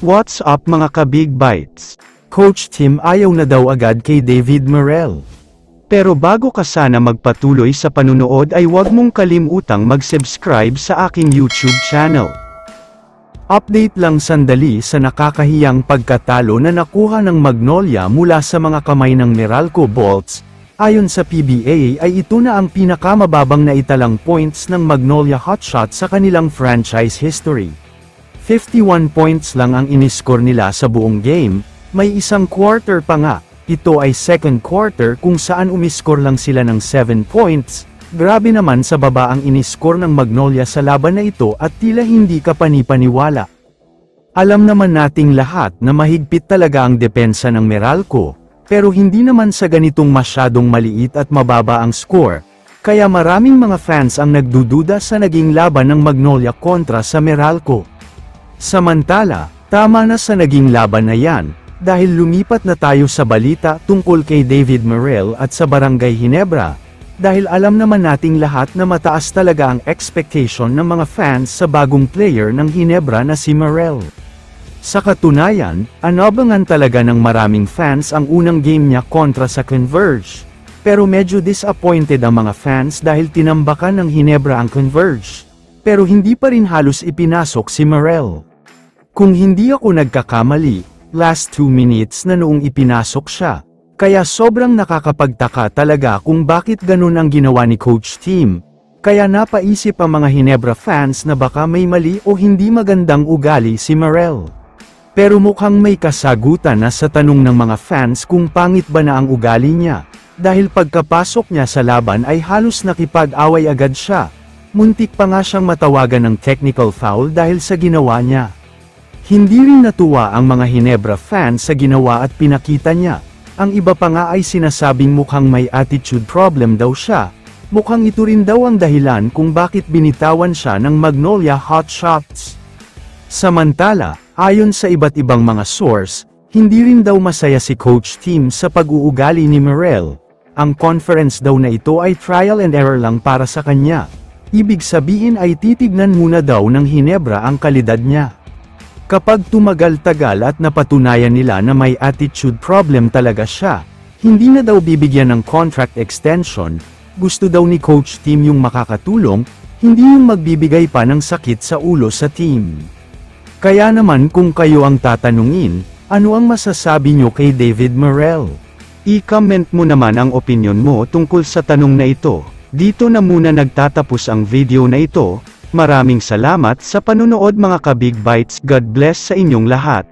What's up mga ka-Big Bites? Coach Tim ayaw na daw agad kay David Merrell. Pero bago ka sana magpatuloy sa panunood ay huwag mong kalimutang mag-subscribe sa aking YouTube channel. Update lang sandali sa nakakahiyang pagkatalo na nakuha ng Magnolia mula sa mga kamay ng Meralco Bolts. Ayon sa PBA ay ito na ang pinakamababang naitalang points ng Magnolia Hotshot sa kanilang franchise history. 51 points lang ang iniscore nila sa buong game, may isang quarter pa nga, ito ay second quarter kung saan umiscore lang sila ng 7 points, grabe naman sa baba ang iniscore ng Magnolia sa laban na ito at tila hindi ka panipaniwala. Alam naman nating lahat na mahigpit talaga ang depensa ng Meralco, pero hindi naman sa ganitong masyadong maliit at mababa ang score, kaya maraming mga fans ang nagdududa sa naging laban ng Magnolia kontra sa Meralco. Samantala, tama na sa naging laban na yan, dahil lumipat na tayo sa balita tungkol kay David Merrell at sa Barangay Ginebra, dahil alam naman nating lahat na mataas talaga ang expectation ng mga fans sa bagong player ng Ginebra na si Merrell. Sa katunayan, anabangan talaga ng maraming fans ang unang game niya kontra sa Converge, pero medyo disappointed ang mga fans dahil tinambakan ng Ginebra ang Converge, pero hindi pa rin halos ipinasok si Merrell. Kung hindi ako nagkakamali, last 2 minutes na noong ipinasok siya, kaya sobrang nakakapagtaka talaga kung bakit ganun ang ginawa ni Coach Tim, kaya napaisip ang mga Ginebra fans na baka may mali o hindi magandang ugali si Merrell. Pero mukhang may kasagutan na sa tanong ng mga fans kung pangit ba na ang ugali niya, dahil pagkapasok niya sa laban ay halos nakipag-away agad siya, muntik pa nga siyang matawagan ng technical foul dahil sa ginawa niya. Hindi rin natuwa ang mga Ginebra fans sa ginawa at pinakita niya. Ang iba pa nga ay sinasabing mukhang may attitude problem daw siya. Mukhang ito rin daw ang dahilan kung bakit binitawan siya ng Magnolia Hotshots. Samantala, ayon sa iba't ibang mga source, hindi rin daw masaya si Coach Tim sa pag-uugali ni Merrell. Ang conference daw na ito ay trial and error lang para sa kanya. Ibig sabihin ay titignan muna daw ng Ginebra ang kalidad niya. Kapag tumagal-tagal at napatunayan nila na may attitude problem talaga siya, hindi na daw bibigyan ng contract extension, gusto daw ni Coach Tim yung makakatulong, hindi yung magbibigay pa ng sakit sa ulo sa team. Kaya naman kung kayo ang tatanungin, ano ang masasabi nyo kay David Merrell? I-comment mo naman ang opinion mo tungkol sa tanong na ito. Dito na muna nagtatapos ang video na ito. Maraming salamat sa panunood mga ka-Big Bites. God bless sa inyong lahat.